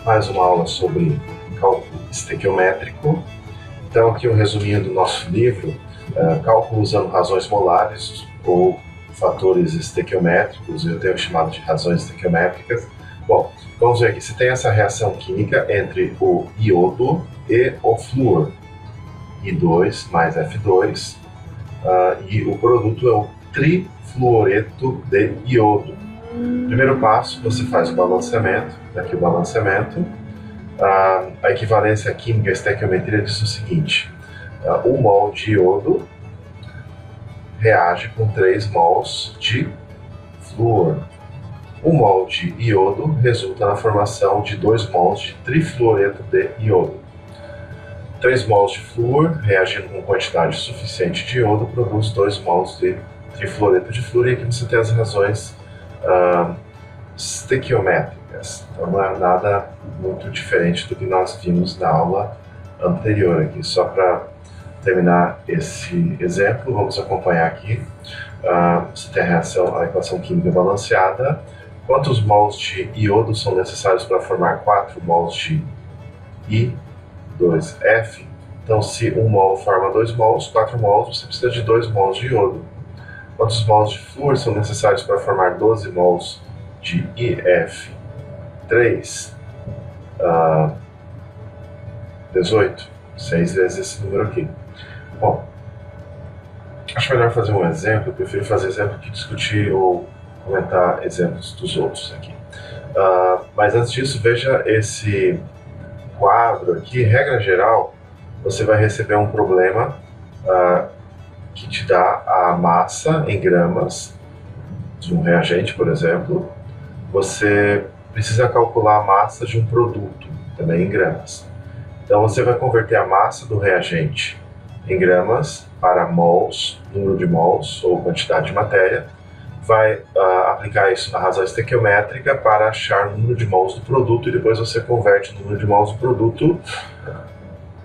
mais uma aula sobre cálculo estequiométrico. Então aqui um resuminho do nosso livro, cálculo usando razões molares ou fatores estequiométricos, eu tenho chamado de razões estequiométricas. Bom, vamos ver aqui, se tem essa reação química entre o iodo e o flúor, I2 mais F2, e o produto é o trifluoreto de iodo. Primeiro passo, você faz o balanceamento, aqui o balanceamento. A equivalência química, a estequiometria diz o seguinte: 1 mol de iodo reage com 3 mols de flúor. 1 mol de iodo resulta na formação de 2 mols de trifluoreto de iodo. 3 mols de flúor reagindo com quantidade suficiente de iodo produz 2 mols de trifluoreto de flúor, e aqui você tem as razões estequiométricas. Então não é nada muito diferente do que nós vimos na aula anterior aqui. Só para terminar esse exemplo, vamos acompanhar aqui. Você tem a equação química balanceada. Quantos mols de iodo são necessários para formar 4 mols de I2F? Então, se 1 mol forma 2 mols, 4 mols, você precisa de 2 mols de iodo. Quantos mols de flúor são necessários para formar 12 mols de IF3? 18. 6 vezes esse número aqui. Bom, acho melhor fazer um exemplo. Eu prefiro fazer exemplo que discutir ou comentar exemplos dos outros aqui. Mas antes disso, veja esse quadro aqui. Regra geral, você vai receber um problema que te dá a massa em gramas de um reagente, por exemplo. Você precisa calcular a massa de um produto, também em gramas. Então você vai converter a massa do reagente em gramas para mols, número de mols ou quantidade de matéria. Vai aplicar isso na razão estequiométrica para achar o número de mols do produto, e depois você converte o número de mols do produto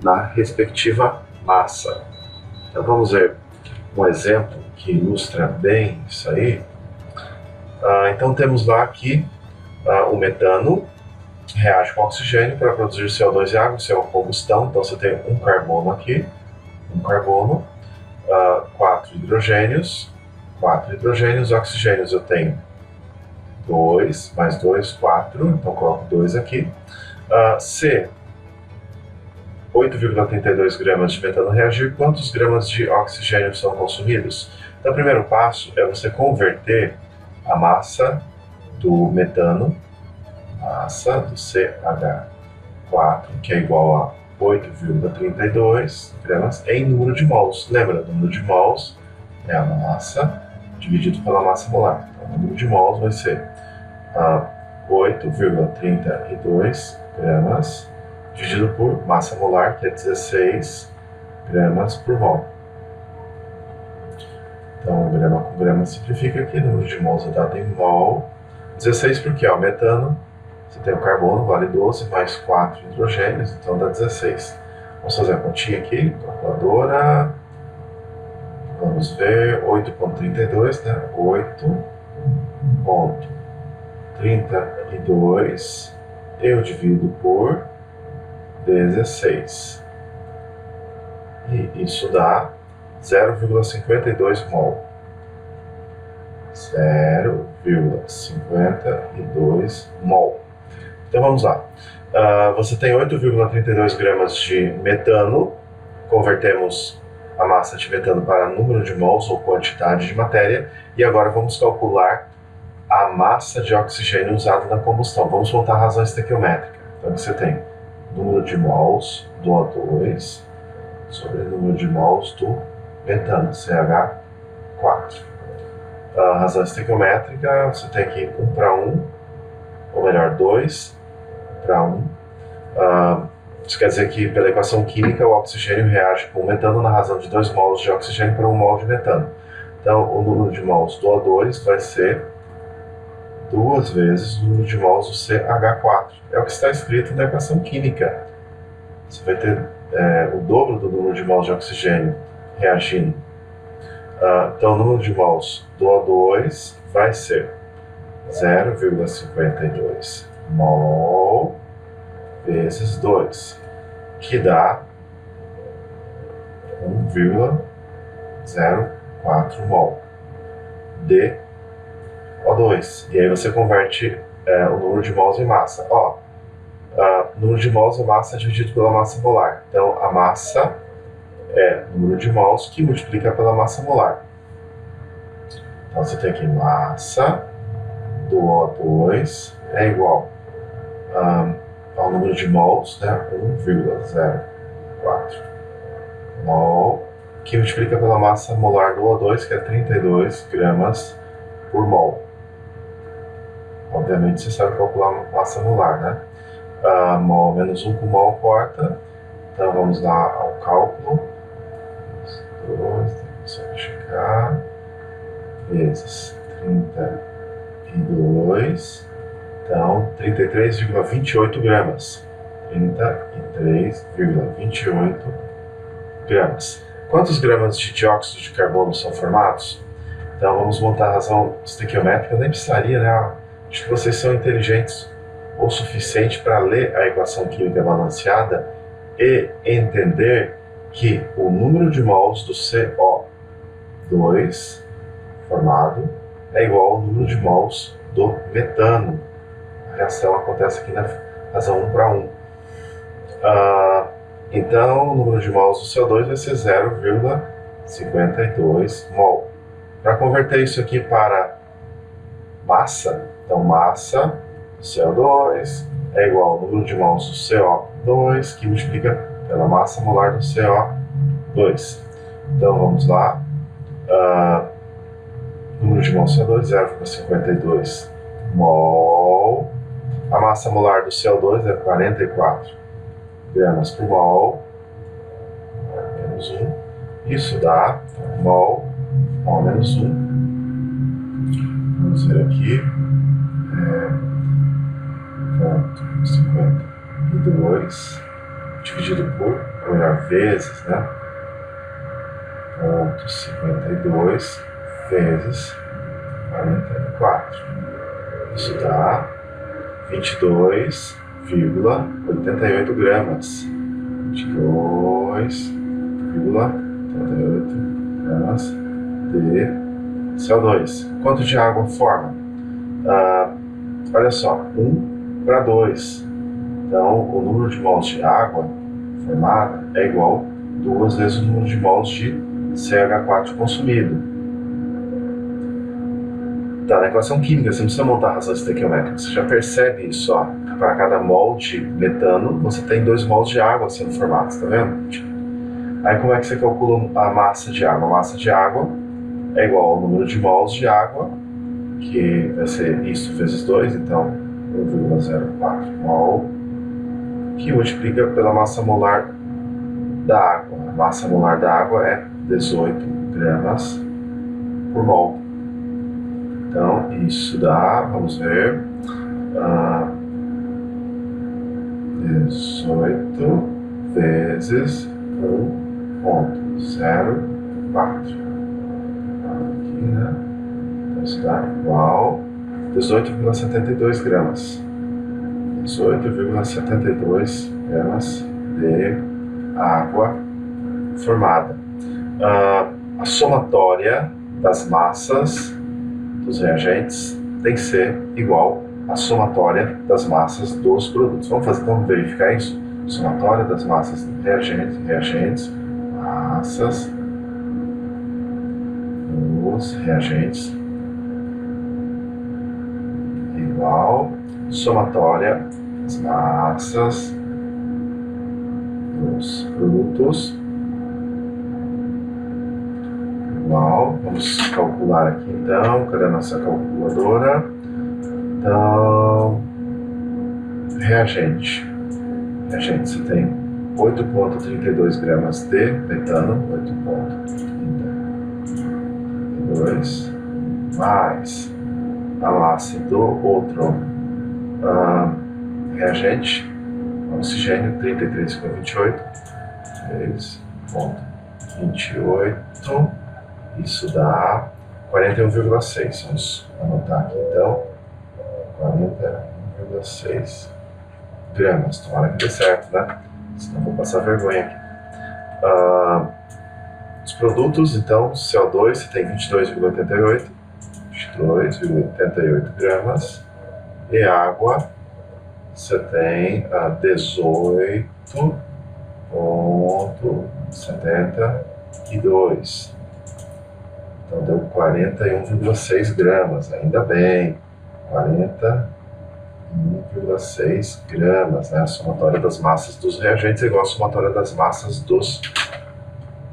na respectiva massa. Então vamos ver um exemplo que ilustra bem isso aí. Então temos lá aqui o metano reage com oxigênio para produzir CO2 e água. Isso é uma combustão, então você tem um carbono aqui, 4 hidrogênios, oxigênios eu tenho 2, mais 2, 4, então coloco 2 aqui. C, 8,32 gramas de metano reagir, quantos gramas de oxigênio são consumidos? Então o primeiro passo é você converter a massa do metano, massa do CH4, que é igual a 8,32 gramas, em número de mols. Lembra, o número de mols é a massa dividido pela massa molar. Então, o número de mols vai ser 8,32 gramas dividido por massa molar, que é 16 gramas por mol. Então, grama com grama simplifica aqui, número de mols é dado em mol. 16 porque, metano, você tem o carbono, vale 12, mais 4 hidrogênios, então dá 16. Vamos fazer a continha aqui, calculadora. Vamos ver, 8,32, né? 8,32 eu divido por 16. E isso dá 0,52 mol. 0,52 mol. Então vamos lá. Você tem 8,32 gramas de metano. Convertemos a massa de metano para número de mols ou quantidade de matéria. E agora vamos calcular a massa de oxigênio usada na combustão. Vamos montar a razão estequiométrica. Então você tem número de mols do O2 sobre o número de mols do metano, CH4. A razão estequiométrica, você tem aqui 1 para 1, ou melhor, 2 para 1. Isso quer dizer que, pela equação química, o oxigênio reage com o metano na razão de 2 mols de oxigênio para 1 mol de metano. Então, o número de mols do O2 vai ser 2 vezes o número de mols do CH4. É o que está escrito na equação química. Você vai ter o dobro do número de mols de oxigênio reagindo. Então, o número de mols do O2 vai ser 0,52 mol vezes 2, que dá 1,04 mol de O2. E aí você converte o número de mols em massa. O número de mols é massa dividido pela massa molar. Então a massa é o número de mols que multiplica pela massa molar. Então você tem aqui massa do O2 é igual ao número de mols, né, 1,04 mol, que multiplica pela massa molar do O2, que é 32 gramas por mol. Obviamente você sabe calcular a massa molar, né? Mol menos 1 com mol corta. Então vamos lá ao cálculo. 2, só checar. Vezes 32. Então 33,28 gramas. 33,28 gramas. Quantos gramas de dióxido de carbono são formados? Então vamos montar a razão estequiométrica. Eu nem precisaria, né? Acho que vocês são inteligentes o suficiente para ler a equação química balanceada e entender que o número de mols do CO2 formado é igual ao número de mols do metano. A reação acontece aqui na razão 1 para 1. Então, o número de mols do CO2 vai ser 0,52 mol. Para converter isso aqui para massa, então massa do CO2 é igual ao número de mols do CO2 que multiplica pela massa molar do CO2. Então vamos lá. Número de mols do CO2 0,52 mol. A massa molar do CO2 é 44 gramas por mol, menos 1. Isso dá mol menos 1. Vamos ver aqui. 0,52 dividido por, ou melhor, vezes, né? 0,52 vezes 44. Isso dá 22,88 gramas. 22,88 gramas de CO2. Quanto de água forma? Olha só, 1 para 2. Então, o número de mols de água formada é igual a 2 vezes o número de mols de CH4 consumido. Tá, na equação química, você não precisa montar a razão estequiométrica, você já percebe isso, ó. Para cada mol de metano, você tem 2 mols de água sendo formados, tá vendo? Aí como é que você calcula a massa de água? A massa de água é igual ao número de mols de água, que vai ser isso vezes 2, então 1,04 mol, que multiplica pela massa molar da água. A massa molar da água é 18 gramas por mol. Então, isso dá, vamos ver, 18 vezes 1,04. Aqui, né? Então, isso dá igual a 18,72 gramas. 18,72 gramas de água formada. A somatória das massas dos reagentes tem que ser igual à somatória das massas dos produtos. Vamos verificar isso? Somatória das massas dos reagentes, massas dos reagentes igual somatória das massas dos produtos igual. Vamos calcular aqui então. Cadê a nossa calculadora? Então, reagente, você tem 8,32 gramas de metano, 8,32, mais a massa do outro reagente, oxigênio, 33,28 vezes 0,28, isso dá 41,6. Vamos anotar aqui então, 41,6 gramas. Tomara que dê certo, né? Senão vou passar vergonha aqui. Os produtos, então, CO2 você tem 22,88 gramas, e água você tem 18,72. Então deu 41,6 gramas, ainda bem, 41,6 gramas, né? A somatória das massas dos reagentes é igual a somatória das massas dos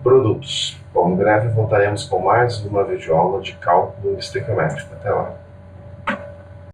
produtos. Bom, em breve voltaremos com mais uma videoaula de cálculo estequiométrico. Até lá.